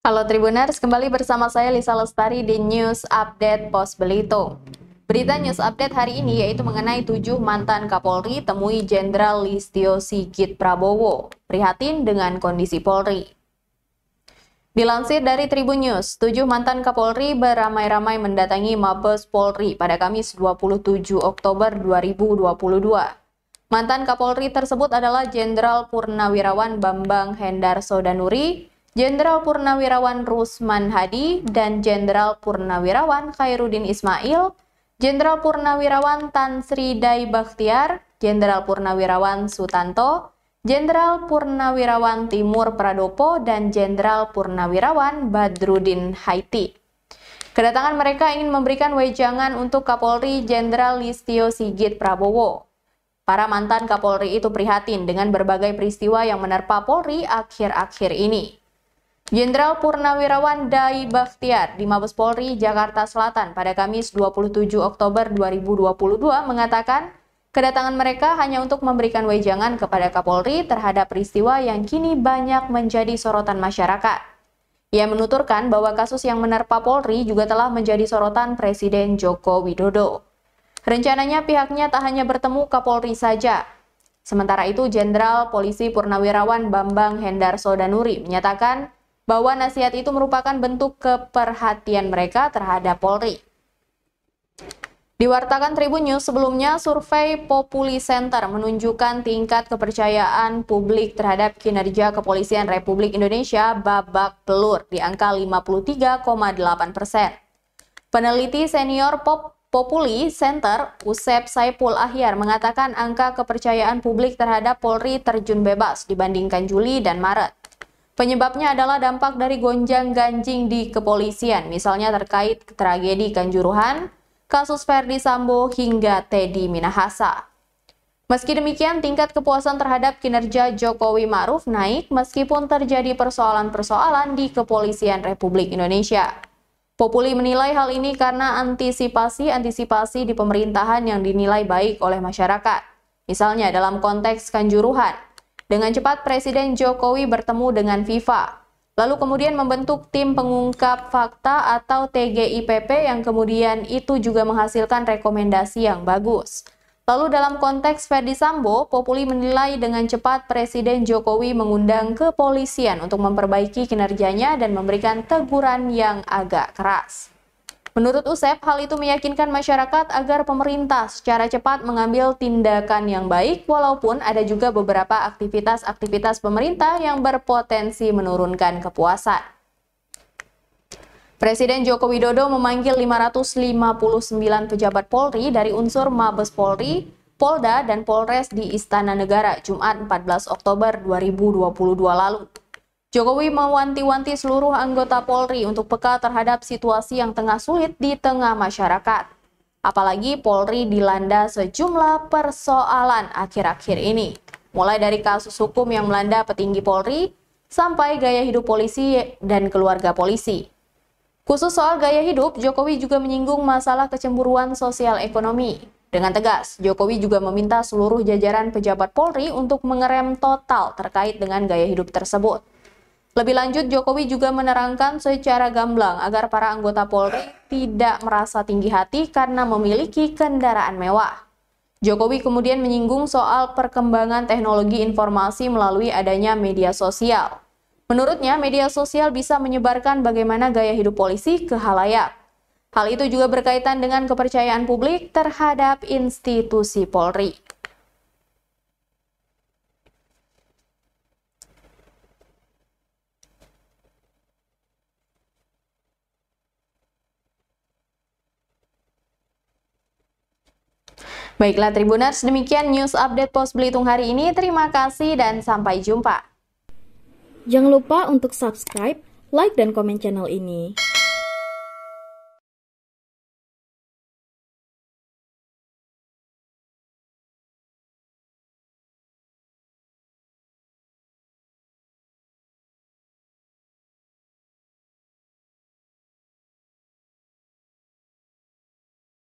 Halo Tribuners, kembali bersama saya Lisa Lestari di News Update Pos Belitung. Berita News Update hari ini yaitu mengenai 7 mantan Kapolri temui Jenderal Listio Sigit Prabowo, prihatin dengan kondisi Polri. Dilansir dari Tribun News, 7 mantan Kapolri beramai-ramai mendatangi Mabes Polri pada Kamis 27 Oktober 2022. Mantan Kapolri tersebut adalah Jenderal Purnawirawan Bambang Hendarso Danuri, Jenderal Purnawirawan Rusman Hadi, dan Jenderal Purnawirawan Khairuddin Ismail, Jenderal Purnawirawan Tan Sri Dai Bakhtiar, Jenderal Purnawirawan Sutanto, Jenderal Purnawirawan Timur Pradopo, dan Jenderal Purnawirawan Badrudin Haiti. Kedatangan mereka ingin memberikan wejangan untuk Kapolri Jenderal Listio Sigit Prabowo. Para mantan Kapolri itu prihatin dengan berbagai peristiwa yang menerpa Polri akhir-akhir ini. Jenderal Purnawirawan Dai Bakhtiar di Mabes Polri, Jakarta Selatan pada Kamis 27 Oktober 2022 mengatakan kedatangan mereka hanya untuk memberikan wejangan kepada Kapolri terhadap peristiwa yang kini banyak menjadi sorotan masyarakat. Ia menuturkan bahwa kasus yang menerpa Polri juga telah menjadi sorotan Presiden Joko Widodo. Rencananya pihaknya tak hanya bertemu Kapolri saja. Sementara itu, Jenderal Polisi Purnawirawan Bambang Hendarso Danuri menyatakan bahwa nasihat itu merupakan bentuk keperhatian mereka terhadap Polri. Diwartakan Tribun News sebelumnya, survei Populi Center menunjukkan tingkat kepercayaan publik terhadap kinerja Kepolisian Republik Indonesia babak belur di angka 53,8%. Peneliti senior Populi Center, Usep Saipul Ahyar, mengatakan angka kepercayaan publik terhadap Polri terjun bebas dibandingkan Juli dan Maret. Penyebabnya adalah dampak dari gonjang-ganjing di kepolisian, misalnya terkait tragedi Kanjuruhan, kasus Ferdy Sambo, hingga Teddy Minahasa. Meski demikian, tingkat kepuasan terhadap kinerja Jokowi Ma'ruf naik meskipun terjadi persoalan-persoalan di Kepolisian Republik Indonesia. Populi menilai hal ini karena antisipasi di pemerintahan yang dinilai baik oleh masyarakat. Misalnya dalam konteks Kanjuruhan, dengan cepat Presiden Jokowi bertemu dengan FIFA, lalu kemudian membentuk tim pengungkap fakta atau TGIPP yang kemudian itu juga menghasilkan rekomendasi yang bagus. Lalu dalam konteks Ferdy Sambo, Populi menilai dengan cepat Presiden Jokowi mengundang kepolisian untuk memperbaiki kinerjanya dan memberikan teguran yang agak keras. Menurut Usep, hal itu meyakinkan masyarakat agar pemerintah secara cepat mengambil tindakan yang baik walaupun ada juga beberapa aktivitas pemerintah yang berpotensi menurunkan kepuasan. Presiden Joko Widodo memanggil 559 pejabat Polri dari unsur Mabes Polri, Polda, dan Polres di Istana Negara Jumat 14 Oktober 2022 lalu. Jokowi mewanti-wanti seluruh anggota Polri untuk peka terhadap situasi yang tengah sulit di tengah masyarakat. Apalagi Polri dilanda sejumlah persoalan akhir-akhir ini, mulai dari kasus hukum yang melanda petinggi Polri, sampai gaya hidup polisi dan keluarga polisi. Khusus soal gaya hidup, Jokowi juga menyinggung masalah kecemburuan sosial ekonomi. Dengan tegas, Jokowi juga meminta seluruh jajaran pejabat Polri untuk mengerem total terkait dengan gaya hidup tersebut. Lebih lanjut, Jokowi juga menerangkan secara gamblang agar para anggota Polri tidak merasa tinggi hati karena memiliki kendaraan mewah. Jokowi kemudian menyinggung soal perkembangan teknologi informasi melalui adanya media sosial. Menurutnya, media sosial bisa menyebarkan bagaimana gaya hidup polisi ke khalayak. Hal itu juga berkaitan dengan kepercayaan publik terhadap institusi Polri. Baiklah Tribuners, demikian News Update Pos Belitung hari ini. Terima kasih dan sampai jumpa. Jangan lupa untuk subscribe, like, dan komen channel ini.